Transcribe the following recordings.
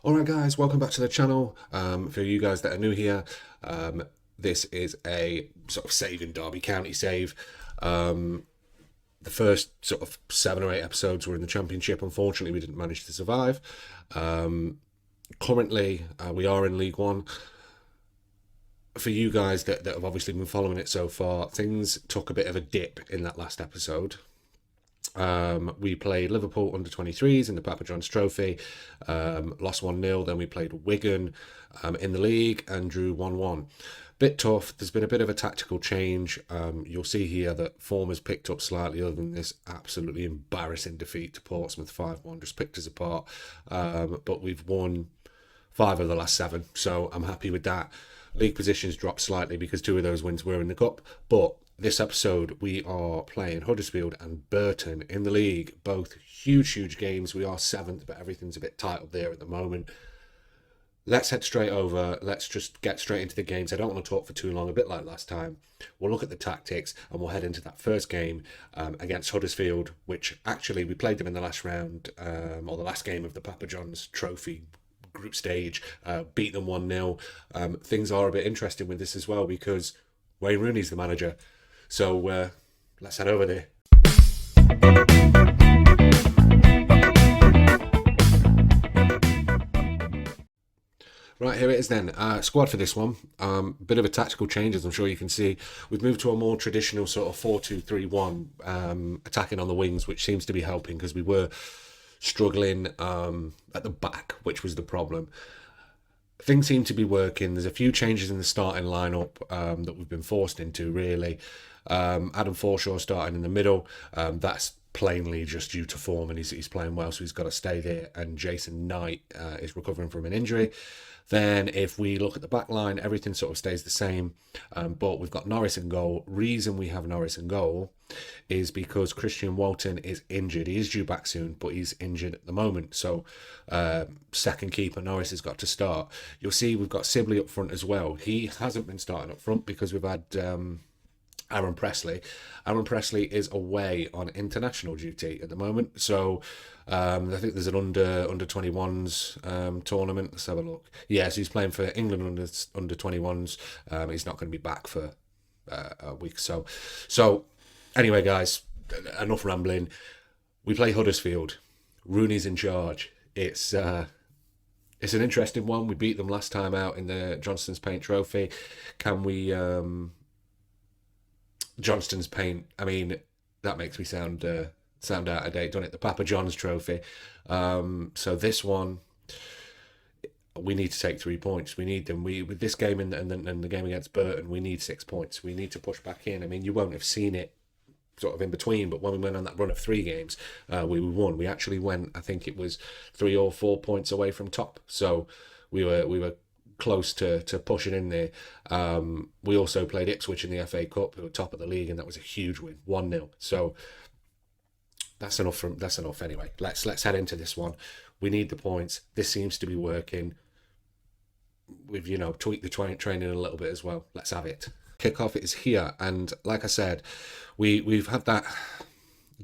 Alright guys, welcome back to the channel. For you guys that are new here, this is a sort of saving Derby County save. The first sort of 7 or 8 episodes were in the Championship. Unfortunately, we didn't manage to survive. Currently, we are in League One. For you guys that have obviously been following it so far, things took a bit of a dip in that last episode. We played Liverpool under 23s in the Papa John's Trophy, lost 1-0. Then we played Wigan in the league and drew 1-1. Bit tough. There's been a bit of a tactical change. You'll see here that form has picked up slightly, other than this absolutely embarrassing defeat to Portsmouth 5-1. Just picked us apart. But we've won 5 of the last 7, so I'm happy with that. League positions dropped slightly because 2 of those wins were in the Cup, but this episode we are playing Huddersfield and Burton in the league, both huge games. We are 7th, but everything's a bit tight up there at the moment. Let's head straight over. Let's just get straight into the games. I don't want to talk for too long, a bit like last time. We'll look at the tactics and we'll head into that first game against Huddersfield, which actually we played them in the last round, or the last game of the Papa John's Trophy group stage, beat them 1-0. Things are a bit interesting with this as well because Wayne Rooney's the manager. So let's head over there. Right, here it is then. Squad for this one. Bit of a tactical change, as I'm sure you can see. We've moved to a more traditional sort of 4-2-3-1, attacking on the wings, which seems to be helping because we were struggling at the back, which was the problem. Things seem to be working. There's a few changes in the starting lineup that we've been forced into, really. Adam Forshaw starting in the middle. That's plainly just due to form, and he's playing well, so he's got to stay there. And Jason Knight is recovering from an injury. Then if we look at the back line, everything sort of stays the same, but we've got Norris in goal. Reason we have Norris in goal is because Christian Walton is injured. He is due back soon, but he's injured at the moment. So second keeper Norris has got to start. You'll see we've got Sibley up front as well. He hasn't been starting up front because we've had Aaron Presley. Aaron Presley is away on international duty at the moment. So I think there's an under 21s tournament. Let's have a look. Yes, he's playing for England under 21s. He's not going to be back for a week or so. So anyway, guys, enough rambling. We play Huddersfield. Rooney's in charge. It's an interesting one. We beat them last time out in the Johnston's Paint Trophy. Can we Johnston's Paint? I mean, that makes me sound out of date, doesn't it? The Papa John's Trophy. So this one, we need to take 3 points. We need them. With this game and the game against Burton, we need 6 points. We need to push back in. I mean, you won't have seen it sort of in between, but when we went on that run of 3 games, we won. We actually went, I think it was 3 or 4 points away from top. So we were close to pushing in there. We also played Ipswich in the FA Cup, who were top of the league, and that was a huge win, 1-0. So that's enough anyway. Let's head into this one. We need the points. This seems to be working. We've tweaked the training a little bit as well. Let's have it. Kickoff is here, and like I said, we've had that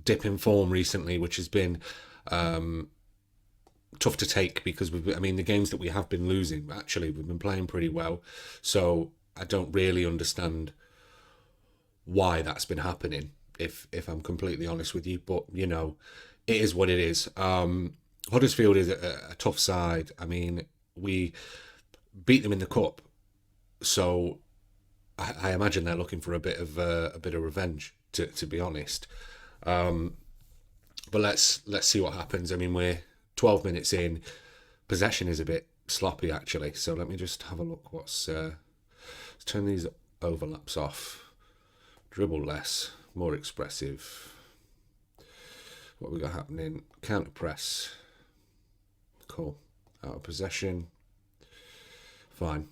dip in form recently, which has been tough to take because the games that we have been losing, actually we've been playing pretty well. So I don't really understand why that's been happening, if I'm completely honest with you. But it is what it is. Huddersfield is a tough side. I mean, we beat them in the Cup, so I imagine they're looking for a bit of revenge, to be honest. But let's see what happens. I mean, we're 12 minutes in. Possession is a bit sloppy, actually. So let me just have a look. Let's turn these overlaps off. Dribble less, more expressive. What we got happening? Counter press. Cool. Out of possession. Fine.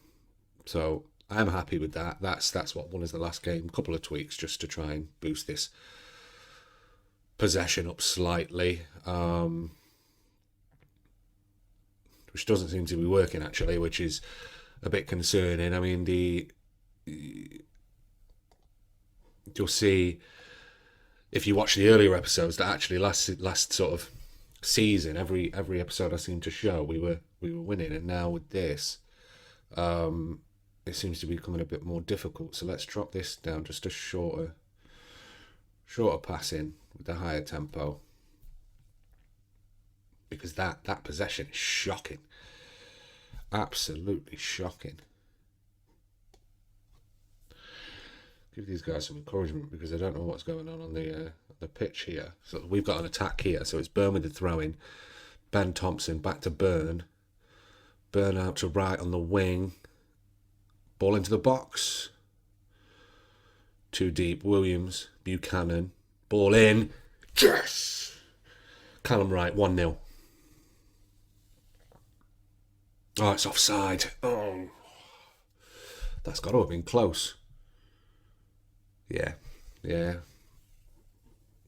So I'm happy with that. That's what won us the last game. A couple of tweaks just to try and boost this possession up slightly, which doesn't seem to be working, actually, which is a bit concerning. I mean, you'll see if you watch the earlier episodes that actually last sort of season, every episode I seem to show, we were we were winning, and now with this, it seems to be becoming a bit more difficult. So let's drop this down just a shorter passing with the higher tempo, because that possession is shocking, absolutely shocking. Give these guys some encouragement, because I don't know what's going on the pitch here. So we've got an attack here. So it's Burn with the throw-in, Ben Thompson back to Burn out to right on the wing, ball into the box, too deep. Williams, Buchanan, ball in, yes. Callum Wright, 1-0. Oh, it's offside. Oh, that's got to have been close. Yeah.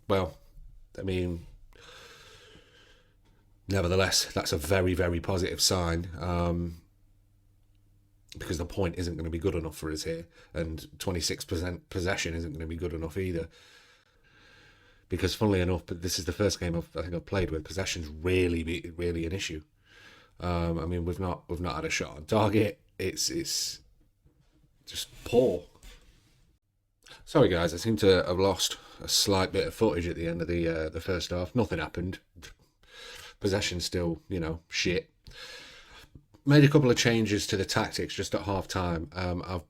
Well, I mean, nevertheless, that's a very, very positive sign, because the point isn't going to be good enough for us here, and 26% possession isn't going to be good enough either. Because funnily enough, but this is the first game I think I've played where possession's really an issue. I mean, we've not had a shot on target. It's just poor. Sorry guys, I seem to have lost a slight bit of footage at the end of the first half. Nothing happened. Possession still, shit. Made a couple of changes to the tactics just at half time. I've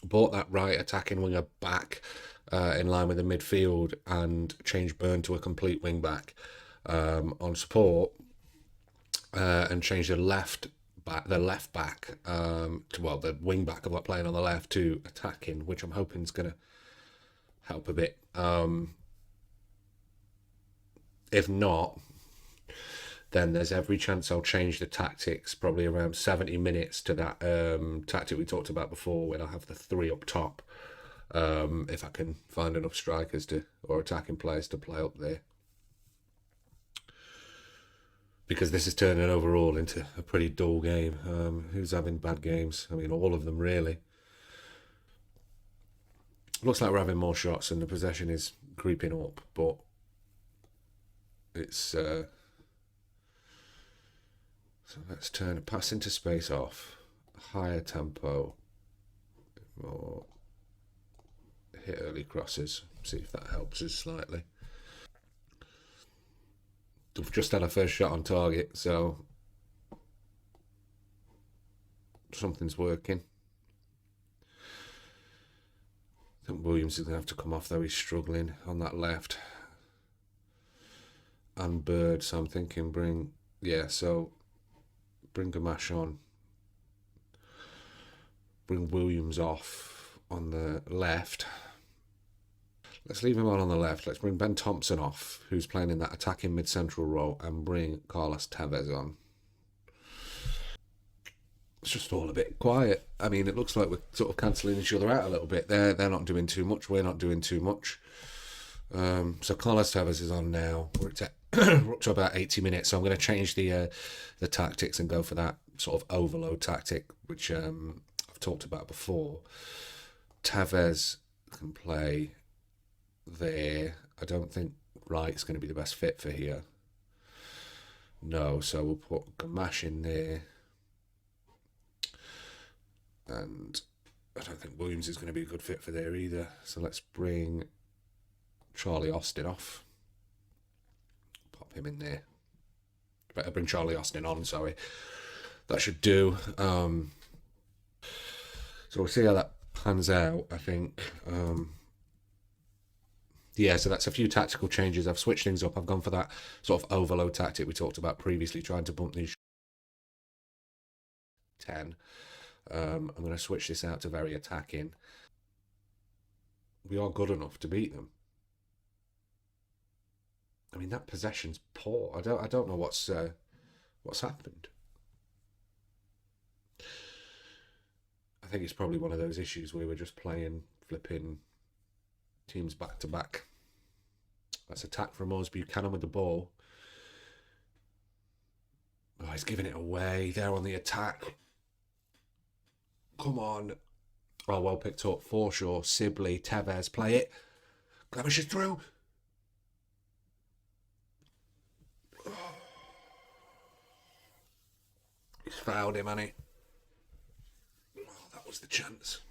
brought that right attacking winger back in line with the midfield, and changed Burn to a complete wing back on support, and changed the left back the wing back of what playing on the left to attacking, which I'm hoping is going to help a bit. If not, then there's every chance I'll change the tactics probably around 70 minutes to that tactic we talked about before, when I have the three up top, if I can find enough strikers or attacking players to play up there. Because this is turning overall into a pretty dull game. Who's having bad games? I mean, all of them really. Looks like we're having more shots and the possession is creeping up, but it's... So let's turn a pass into space off, higher tempo, more hit early crosses, see if that helps us slightly. We've just had our first shot on target, so something's working. I think Williams is going to have to come off, though. He's struggling on that left. And Bird, so I'm thinking bring Gamache on. Bring Williams off on the left. Let's leave him on the left. Let's bring Ben Thompson off, who's playing in that attacking mid-central role, and bring Carlos Tevez on. It's just all a bit quiet. I mean, it looks like we're sort of cancelling each other out a little bit. They're not doing too much. We're not doing too much. So Carlos Tevez is on now. We're up to about 80 minutes. So I'm going to change the tactics and go for that sort of overload tactic, which I've talked about before. Tevez can play there. I don't think Wright's going to be the best fit for here. No, so we'll put Gamache in there. And I don't think Williams is going to be a good fit for there either. So let's bring Charlie Austin off. Pop him in there. Better bring Charlie Austin on, sorry. That should do. So we'll see how that pans out, I think. Yeah, so that's a few tactical changes. I've switched things up. I've gone for that sort of overload tactic we talked about previously, trying to bump these 10. I'm going to switch this out to very attacking. We are good enough to beat them. I mean, that possession's poor. I don't know what's happened. I think it's probably one of those issues where we're just playing flipping teams back to back. That's attack from us. Buchanan with the ball. Oh, he's giving it away. They're on the attack. Come on. Oh, well picked up. Forshaw, Sibley, Tevez. Play it. Gamache is through. fouled him, hasn't he? Oh, that was the chance.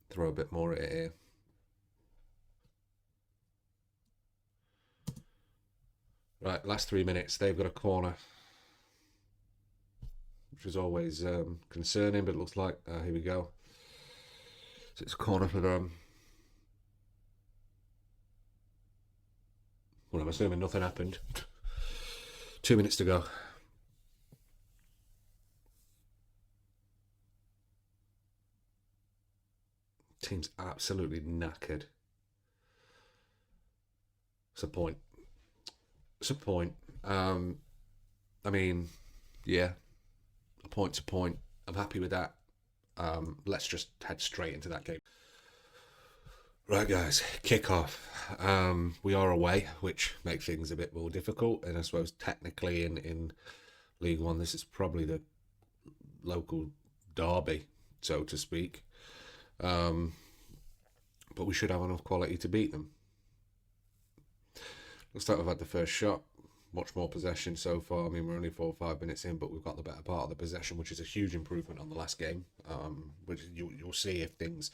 Throw a bit more at it here. Right, last 3 minutes. They've got a corner, which is always concerning, but it looks like, here we go. So it's a corner for them. Well, I'm assuming nothing happened. 2 minutes to go. Team's absolutely knackered. It's a point. It's a point. I mean, yeah, a point's a point. I'm happy with that. Let's just head straight into that game. Right, guys, kick off. We are away, which makes things a bit more difficult. And I suppose technically in League One, this is probably the local derby, so to speak. But we should have enough quality to beat them. Looks like we've had the first shot. Much more possession so far. I mean, we're only 4 or 5 minutes in, but we've got the better part of the possession, which is a huge improvement on the last game. Which you'll see if things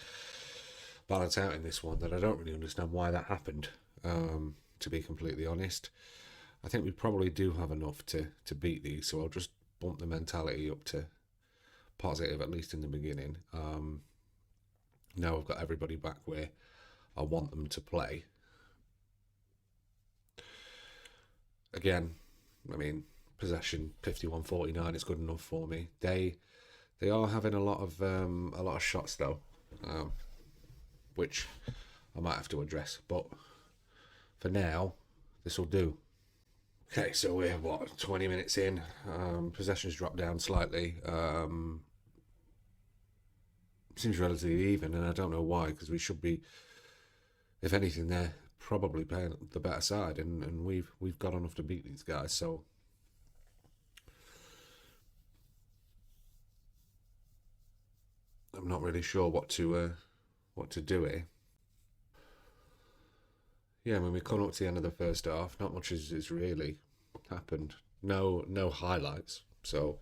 balance out in this one. That I don't really understand why that happened. To be completely honest, I think we probably do have enough to beat these. So I'll just bump the mentality up to positive, at least in the beginning. Now I've got everybody back where I want them to play. Again, I mean, possession 51-49 is good enough for me. They are having a lot of shots though, which I might have to address. But for now, this will do. Okay, so we're 20 minutes in. Possession's dropped down slightly. Seems relatively even, and I don't know why, because we should be, if anything, they're probably playing the better side, and we've got enough to beat these guys. So I'm not really sure what to do here. Yeah, I mean, we come up to the end of the first half. Not much has really happened. No highlights. So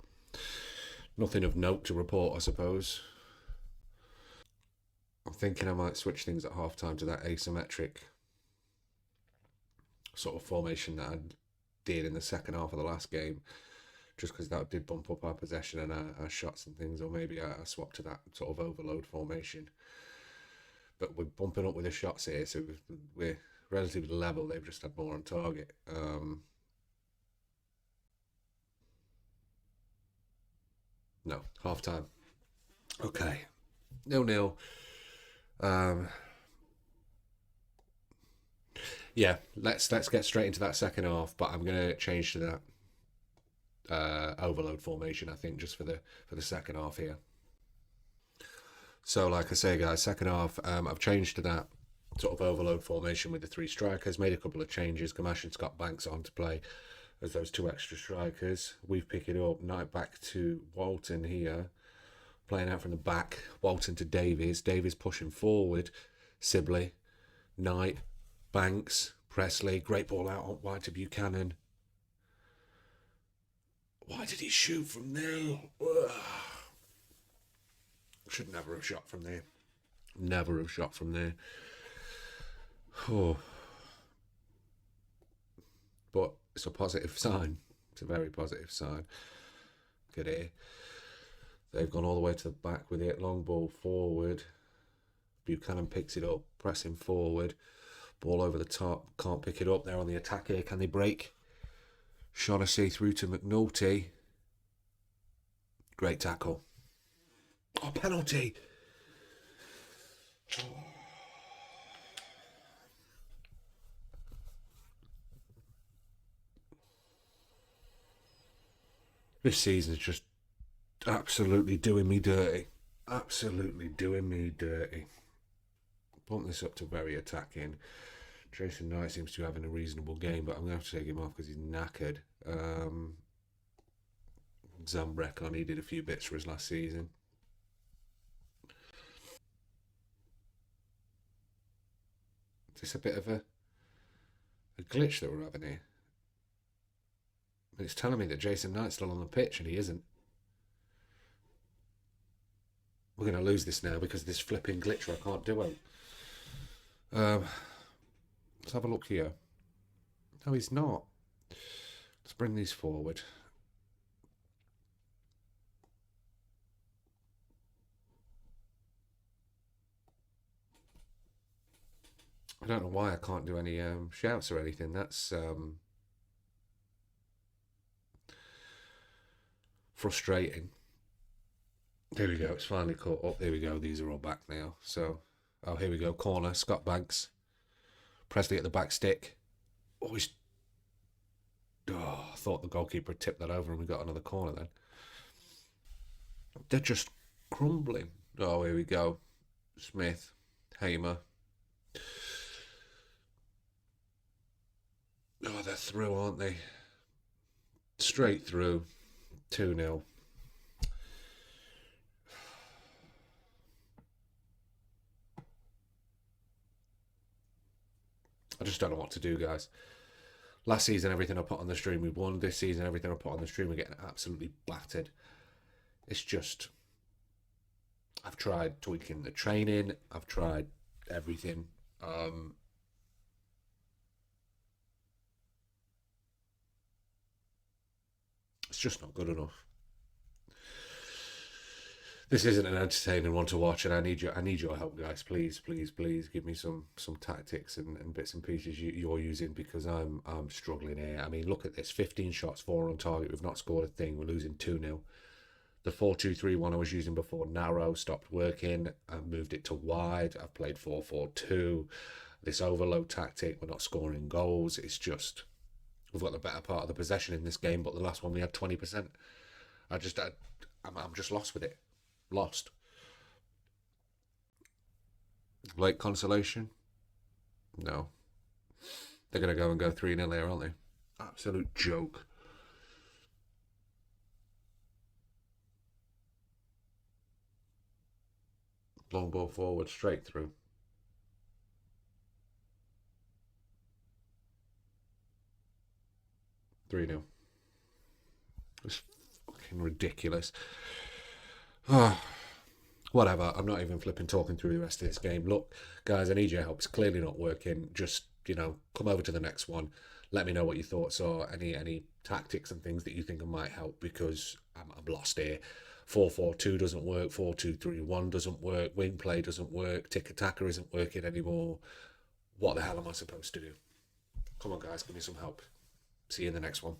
nothing of note to report, I suppose. I'm thinking I might switch things at half time to that asymmetric sort of formation that I did in the second half of the last game, just because that did bump up our possession and our shots and things, or maybe I swap to that sort of overload formation. But we're bumping up with the shots here, so we're relatively level. They've just had more on target. No, half time. Okay, 0-0. Yeah, let's get straight into that second half, but I'm gonna change to that overload formation, I think, just for the second half here. So like I say, guys, second half, I've changed to that sort of overload formation with the 3 strikers, made a couple of changes. Gamash and Scott Banks on to play as those 2 extra strikers. We've picked it up, Knight back to Walton here, playing out from the back, Walton to Davies pushing forward, Sibley, Knight, Banks, Presley, great ball out on wide to Buchanan. Why did he shoot from there? Ugh. Should never have shot from there. Never have shot from there. Oh. But it's a positive sign. It's a very positive sign. Good here. They've gone all the way to the back with it. Long ball forward. Buchanan picks it up, pressing forward. Ball over the top. Can't pick it up. They're on the attack here. Can they break? Shaughnessy through to McNulty. Great tackle. Oh, penalty. This season's just absolutely doing me dirty. Absolutely doing me dirty. Bump this up to very attacking. Jason Knight seems to be having a reasonable game, but I'm going to have to take him off because he's knackered. Zambrek needed a few bits for his last season. Is this a bit of a glitch that we're having here? It's telling me that Jason Knight's still on the pitch, and he isn't. We're going to lose this now because of this flipping glitcher. I can't do it. Let's have a look here. No, he's not. Let's bring these forward. I don't know why I can't do any shouts or anything. That's frustrating. There we go. It's finally caught up. There we go. These are all back now. So, oh, here we go. Corner. Scott Banks. Presley at the back stick. Oh, I thought the goalkeeper tipped that over and we got another corner then. They're just crumbling. Oh, here we go. Smith. Hamer. Oh, they're through, aren't they? Straight through. 2-0. I just don't know what to do, guys. Last season, everything I put on the stream, we won. This season, everything I put on the stream, we're getting absolutely battered. It's just... I've tried tweaking the training. I've tried everything. It's just not good enough. This isn't an entertaining one to watch, and I need your help, guys. Please, please, please give me some tactics and bits and pieces you're using, because I'm struggling here. I mean, look at this: 15 shots, 4 on target. We've not scored a thing. We're losing 2-0. The 4-2-3-1 I was using before, narrow, stopped working. I moved it to wide. I've played 4-4-2. This overload tactic, we're not scoring goals. It's just, we've got the better part of the possession in this game, but the last one we had 20%. I'm just lost with it. Lost. Late consolation? No. They're going to go 3-0 there, aren't they? Absolute joke. Long ball forward, straight through. $3-0. It's fucking ridiculous. Whatever, I'm not even flipping talking through the rest of this game. Look, guys, I need your help. It's clearly not working. Just, come over to the next one. Let me know what your thoughts are. Any tactics and things that you think might help, because I'm lost here. 4-4-2 doesn't work. 4-2-3-1 doesn't work. Wing play doesn't work. Tick-a-tacker isn't working anymore. What the hell am I supposed to do? Come on, guys, give me some help. See you in the next one.